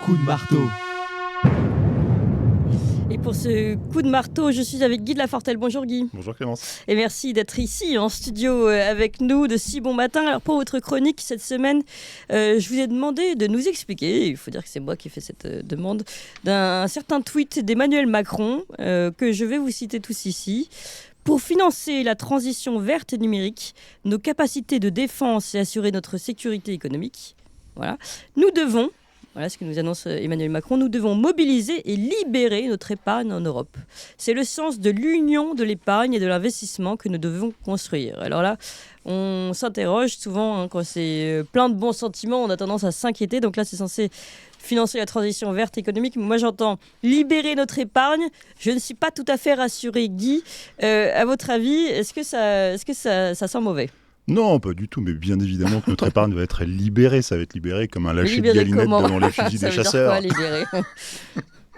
coup de marteau. Et pour ce coup de marteau, je suis avec Guy de Lafortelle. Bonjour Guy. Bonjour Clémence. Et merci d'être ici en studio avec nous de si bon matin. Alors pour votre chronique cette semaine, je vous ai demandé de nous expliquer, il faut dire que c'est moi qui ai fait cette demande, d'un certain tweet d'Emmanuel Macron que je vais vous citer tous ici. Pour financer la transition verte et numérique, nos capacités de défense et assurer notre sécurité économique, voilà, nous devons... Voilà ce que nous annonce Emmanuel Macron. Nous devons mobiliser et libérer notre épargne en Europe. C'est le sens de l'union de l'épargne et de l'investissement que nous devons construire. Alors là, on s'interroge souvent quand c'est plein de bons sentiments, on a tendance à s'inquiéter. Donc là, c'est censé financer la transition verte économique. Moi, j'entends libérer notre épargne. Je ne suis pas tout à fait rassurée, Guy. À votre avis, est-ce que ça sent mauvais ? Non, pas du tout, mais bien évidemment que notre épargne va être libérée. Ça va être libéré comme un lâcher de galinette devant les fusils des chasseurs. Ça veut dire quoi,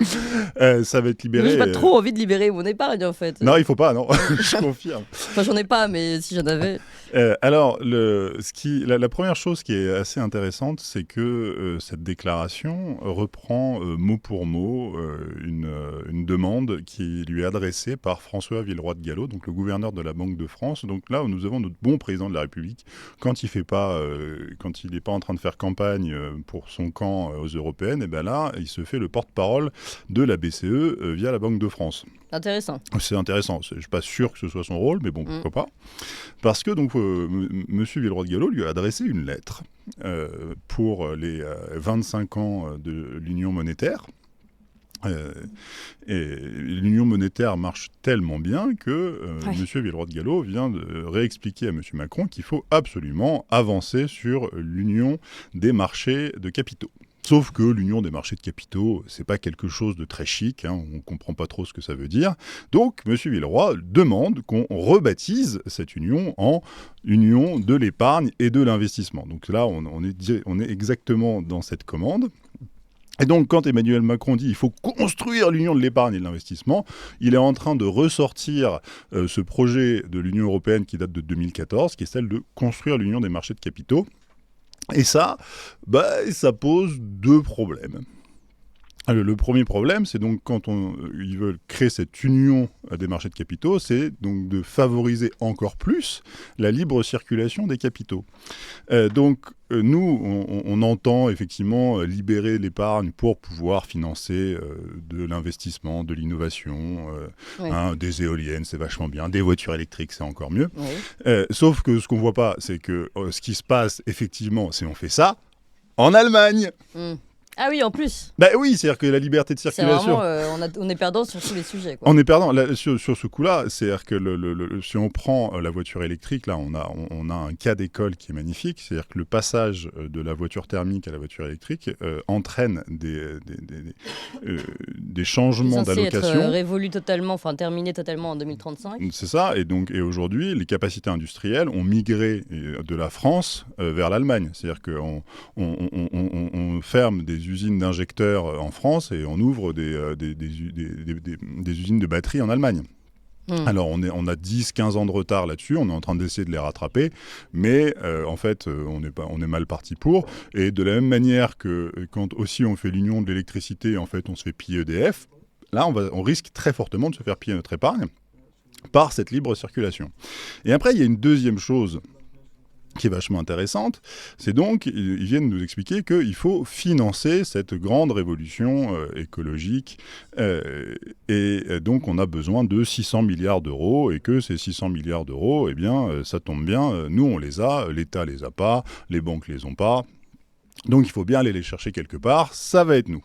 libérer ? Ça va être libéré. J'ai pas trop envie de libérer mon épargne en fait. Non, il faut pas, non, je confirme. Enfin, j'en ai pas, mais si j'en avais. Alors, la première chose qui est assez intéressante, c'est que cette déclaration reprend mot pour mot une demande qui lui est adressée par François Villeroy de Galhau, donc le gouverneur de la Banque de France. Donc là, nous avons notre bon président de la République, quand il n'est pas en train de faire campagne pour son camp aux européennes, et ben là, il se fait le porte-parole de la BCE via la Banque de France. Intéressant. C'est intéressant. Je ne suis pas sûr que ce soit son rôle, mais bon, pourquoi pas. Parce que donc, M. Villeroy de Galhau lui a adressé une lettre pour les 25 ans de l'Union monétaire. Et l'union monétaire marche tellement bien que M. Villeroy de Galhau vient de réexpliquer à M. Macron qu'il faut absolument avancer sur l'union des marchés de capitaux. Sauf que l'union des marchés de capitaux, c'est pas quelque chose de très chic, on ne comprend pas trop ce que ça veut dire. Donc, M. Villeroy demande qu'on rebaptise cette union en union de l'épargne et de l'investissement. Donc là, on est exactement dans cette commande. Et donc, quand Emmanuel Macron dit qu'il faut construire l'union de l'épargne et de l'investissement, il est en train de ressortir ce projet de l'Union européenne qui date de 2014, qui est celle de construire l'union des marchés de capitaux. Et ça pose deux problèmes. Le premier problème, c'est donc quand ils veulent créer cette union des marchés de capitaux, c'est donc de favoriser encore plus la libre circulation des capitaux. Nous, on entend effectivement libérer l'épargne pour pouvoir financer de l'investissement, de l'innovation, des éoliennes, c'est vachement bien, des voitures électriques, c'est encore mieux. Oui. Sauf que ce qu'on ne voit pas, c'est que ce qui se passe effectivement, c'est on fait ça en Allemagne. Ah oui, en plus. Bah oui, c'est-à-dire que la liberté de circulation... C'est vraiment, on est perdant sur tous les sujets, quoi. On est perdant sur ce coup-là, c'est-à-dire que si on prend la voiture électrique, là, on a un cas d'école qui est magnifique, c'est-à-dire que le passage de la voiture thermique à la voiture électrique entraîne des changements d'allocation. C'est censé être révolu totalement, enfin terminé totalement en 2035. C'est ça, et aujourd'hui, les capacités industrielles ont migré de la France vers l'Allemagne, c'est-à-dire qu'on ferme des usines d'injecteurs en France et on ouvre des usines de batteries en Allemagne. Alors, on a 10-15 ans de retard là-dessus, on est en train d'essayer de les rattraper, mais en fait, on est mal parti pour. Et de la même manière que quand aussi on fait l'union de l'électricité, en fait, on se fait piller EDF, là, on risque très fortement de se faire piller notre épargne par cette libre circulation. Et après, il y a une deuxième chose qui est vachement intéressante, c'est donc, ils viennent nous expliquer qu'il faut financer cette grande révolution écologique et donc on a besoin de 600 milliards d'euros et que ces 600 milliards d'euros, eh bien, ça tombe bien, nous on les a, l'État les a pas, les banques les ont pas, donc il faut bien aller les chercher quelque part, ça va être nous.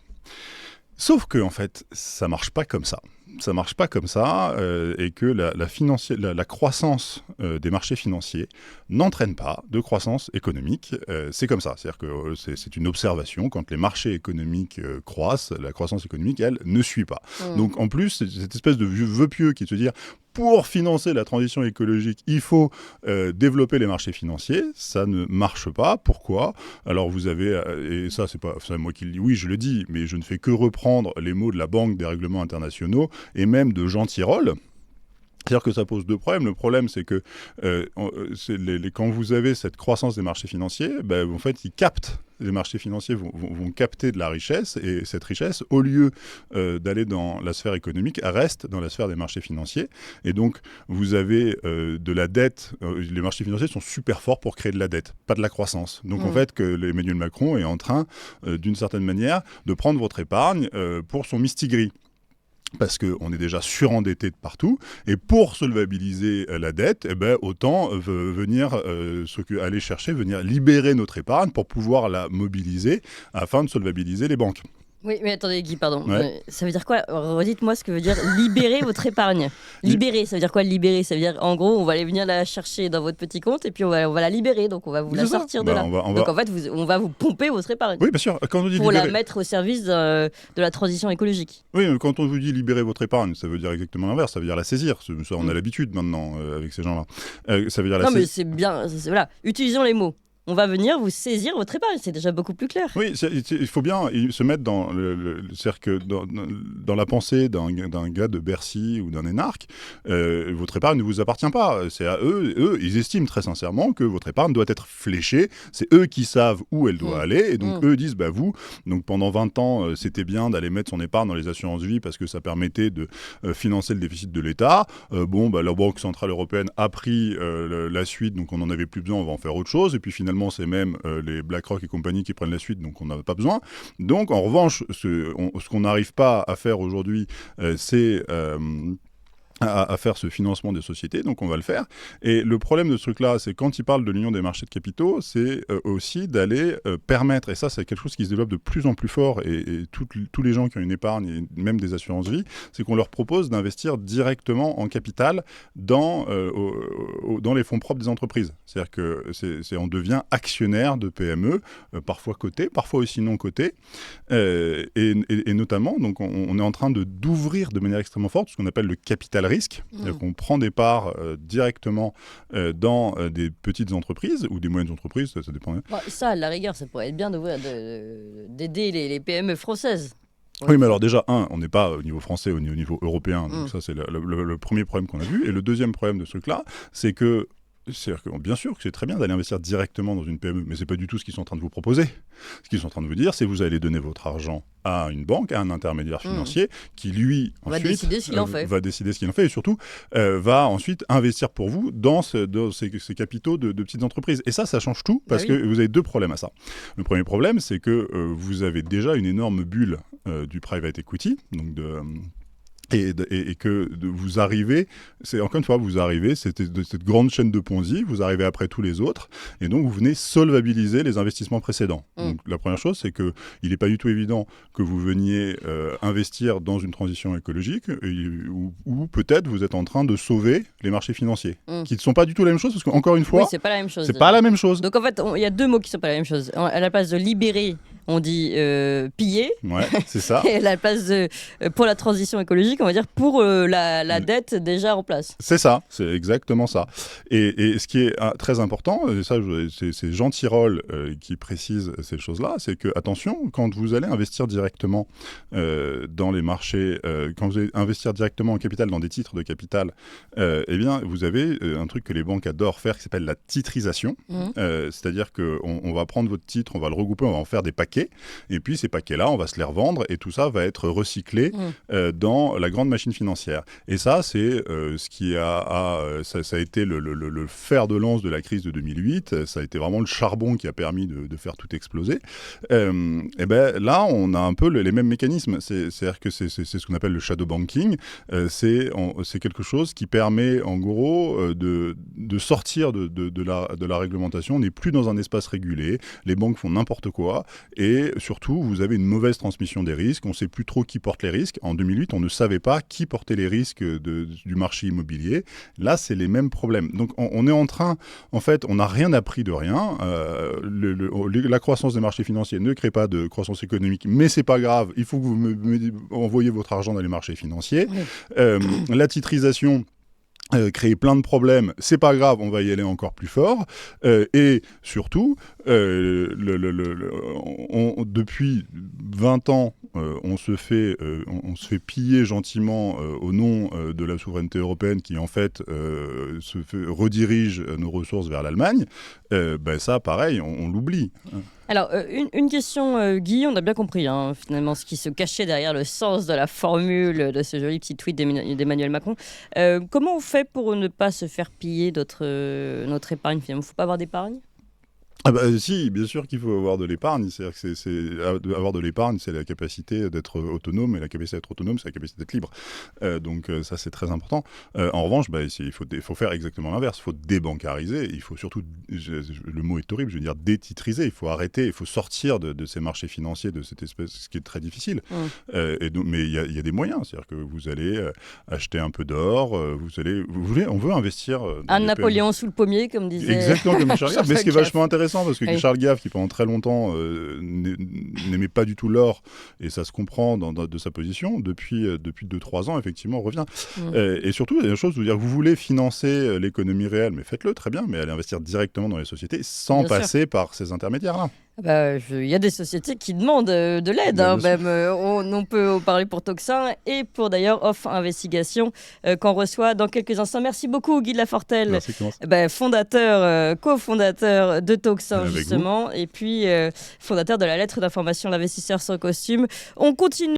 Sauf que, en fait, ça marche pas comme ça. Ça marche pas comme ça et que la croissance des marchés financiers n'entraîne pas de croissance économique. C'est comme ça. C'est-à-dire que c'est une observation. Quand les marchés économiques croissent, la croissance économique, elle, ne suit pas. Donc, en plus, c'est cette espèce de vœu pieux qui est de se dire pour financer la transition écologique, il faut développer les marchés financiers. Ça ne marche pas. Pourquoi ? Alors vous avez, et ça c'est pas moi qui le dis, oui je le dis, mais je ne fais que reprendre les mots de la Banque des règlements internationaux et même de Jean Tirole, C'est-à-dire que ça pose deux problèmes. Le problème, c'est que quand vous avez cette croissance des marchés financiers, en fait, les marchés financiers vont capter de la richesse, et cette richesse, au lieu d'aller dans la sphère économique, reste dans la sphère des marchés financiers. Et donc, vous avez de la dette. Les marchés financiers sont super forts pour créer de la dette, pas de la croissance. Donc, en fait, Emmanuel Macron est en train, d'une certaine manière, de prendre votre épargne pour son mistigris. Parce qu'on est déjà surendetté de partout, et pour solvabiliser la dette, autant venir libérer notre épargne pour pouvoir la mobiliser afin de solvabiliser les banques. Oui, mais attendez, Guy, pardon. Ouais. Ça veut dire quoi? Redites-moi ce que veut dire libérer votre épargne. Libérer, ça veut dire quoi libérer? Ça veut dire, en gros, on va aller venir la chercher dans votre petit compte et puis on va la libérer, donc on va vous la sortir de là. Donc en fait, on va vous pomper votre épargne. Oui, bien sûr. Quand on dit pour libérer... la mettre au service de la transition écologique. Oui, mais quand on vous dit libérer votre épargne, ça veut dire exactement l'inverse. Ça veut dire la saisir. Ça, on a l'habitude maintenant avec ces gens-là. Ça veut dire la saisir. Non, mais c'est bien. Voilà. Utilisons les mots. On va venir vous saisir votre épargne, c'est déjà beaucoup plus clair. Oui, il faut bien se mettre dans dans la pensée d'un gars de Bercy ou d'un énarque. Votre épargne ne vous appartient pas. C'est à eux. Eux, ils estiment très sincèrement que votre épargne doit être fléchée. C'est eux qui savent où elle doit aller. Et donc, eux disent, donc pendant 20 ans, c'était bien d'aller mettre son épargne dans les assurances vie parce que ça permettait de financer le déficit de l'État. La Banque Centrale Européenne a pris la suite, donc on n'en avait plus besoin, on va en faire autre chose. Et puis finalement, c'est même les BlackRock et compagnie qui prennent la suite, donc on n'en a pas besoin. Donc, en revanche, ce qu'on n'arrive pas à faire aujourd'hui, c'est à faire ce financement des sociétés, donc on va le faire. Et le problème de ce truc-là, c'est quand il parle de l'union des marchés de capitaux, c'est aussi d'aller permettre, et ça c'est quelque chose qui se développe de plus en plus fort, et tous les gens qui ont une épargne, et même des assurances vie, c'est qu'on leur propose d'investir directement en capital dans les fonds propres des entreprises. C'est-à-dire qu'on devient actionnaire de PME, parfois coté, parfois aussi non coté, et notamment, donc on est en train d'ouvrir de manière extrêmement forte ce qu'on appelle le capital risque. C'est-à-dire qu'on prend des parts directement dans des petites entreprises ou des moyennes entreprises, ça dépend. Ça, à la rigueur, ça pourrait être bien d'aider les PME françaises. Oui, mais alors déjà, on n'est pas au niveau français, au niveau européen, donc ça c'est le premier problème qu'on a vu. Et le deuxième problème de ce truc-là, c'est que bien sûr que c'est très bien d'aller investir directement dans une PME, mais c'est pas du tout ce qu'ils sont en train de vous proposer. Ce qu'ils sont en train de vous dire, c'est que vous allez donner votre argent à une banque, à un intermédiaire financier, qui lui, ensuite, va décider ce qu'il en fait, et surtout, va ensuite investir pour vous dans ces capitaux de petites entreprises. Et ça change tout, parce que vous avez deux problèmes à ça. Le premier problème, c'est que vous avez déjà une énorme bulle du private equity, donc et que vous arrivez, encore une fois, c'est cette grande chaîne de Ponzi, vous arrivez après tous les autres, et donc vous venez solvabiliser les investissements précédents. Donc la première chose, c'est qu'il n'est pas du tout évident que vous veniez investir dans une transition écologique, ou peut-être vous êtes en train de sauver les marchés financiers, qui ne sont pas du tout la même chose, parce qu'encore une fois, c'est pas la même chose. C'est pas la même chose. Donc en fait, il y a deux mots qui ne sont pas la même chose. À la place de libérer, on dit piller. Ouais, c'est ça. Et à la place pour la transition écologique, on va dire pour la dette déjà en place. C'est ça, c'est exactement ça. Et ce qui est très important, et ça c'est Jean Tirole qui précise ces choses-là, c'est que attention, quand vous allez investir directement dans les marchés, quand vous allez investir directement en capital dans des titres de capital, eh bien vous avez un truc que les banques adorent faire qui s'appelle la titrisation. C'est-à-dire qu'on va prendre votre titre, on va le regrouper, on va en faire des paquets, et puis ces paquets-là, on va se les revendre, et tout ça va être recyclé dans la grande machine financière. Et ça, c'est ce qui ça a été le fer de lance de la crise de 2008. Ça a été vraiment le charbon qui a permis de faire tout exploser. Et là, on a un peu les mêmes mécanismes. C'est-à-dire que c'est ce qu'on appelle le shadow banking. C'est quelque chose qui permet, en gros, de sortir de la réglementation. On n'est plus dans un espace régulé. Les banques font n'importe quoi. Et surtout, vous avez une mauvaise transmission des risques. On ne sait plus trop qui porte les risques. En 2008, on ne savait pas qui portait les risques du marché immobilier. Là, c'est les mêmes problèmes. Donc, on est en train... En fait, on n'a rien appris de rien. La croissance des marchés financiers ne crée pas de croissance économique, mais c'est pas grave. Il faut que vous envoyez votre argent dans les marchés financiers. La titrisation... créer plein de problèmes, c'est pas grave, on va y aller encore plus fort. Et surtout, Depuis 20 ans, on se fait piller gentiment au nom de la souveraineté européenne qui, en fait, redirige nos ressources vers l'Allemagne. Ça, pareil, on l'oublie. Alors, une question, Guy, on a bien compris finalement ce qui se cachait derrière le sens de la formule de ce joli petit tweet d'Emmanuel Macron. Comment on fait pour ne pas se faire piller notre épargne finalement ? Il ne faut pas avoir d'épargne ? Si, bien sûr qu'il faut avoir de l'épargne. C'est-à-dire que avoir de l'épargne, c'est la capacité d'être autonome, et la capacité d'être autonome, c'est la capacité d'être libre. Donc ça, c'est très important. En revanche, il faut faire exactement l'inverse. Il faut débancariser. Il faut surtout, le mot est horrible, je veux dire détitriser. Il faut arrêter, il faut sortir de ces marchés financiers, de cette espèce, ce qui est très difficile. Mais il y a des moyens. C'est-à-dire que vous allez acheter un peu d'or, on veut investir. Un Napoléon sous le pommier, comme disait. Exactement, comme Charles Gave. Mais ce qui est vachement intéressant, parce que Charles Gave, qui pendant très longtemps n'aimait pas du tout l'or, et ça se comprend de sa position, depuis 2-3 ans, effectivement, revient. Et surtout, il y a une chose, vous dire que vous voulez financer l'économie réelle, mais faites-le très bien, mais allez investir directement dans les sociétés sans bien passer sûr. Par ces intermédiaires-là. Il y a des sociétés qui demandent de l'aide, même. On peut en parler pour Toxin et pour d'ailleurs Off Investigation qu'on reçoit dans quelques instants. Merci beaucoup Guy de Lafortelle, cofondateur de Toxin justement, et puis fondateur de la lettre d'information L'investisseur sans costume. On continue.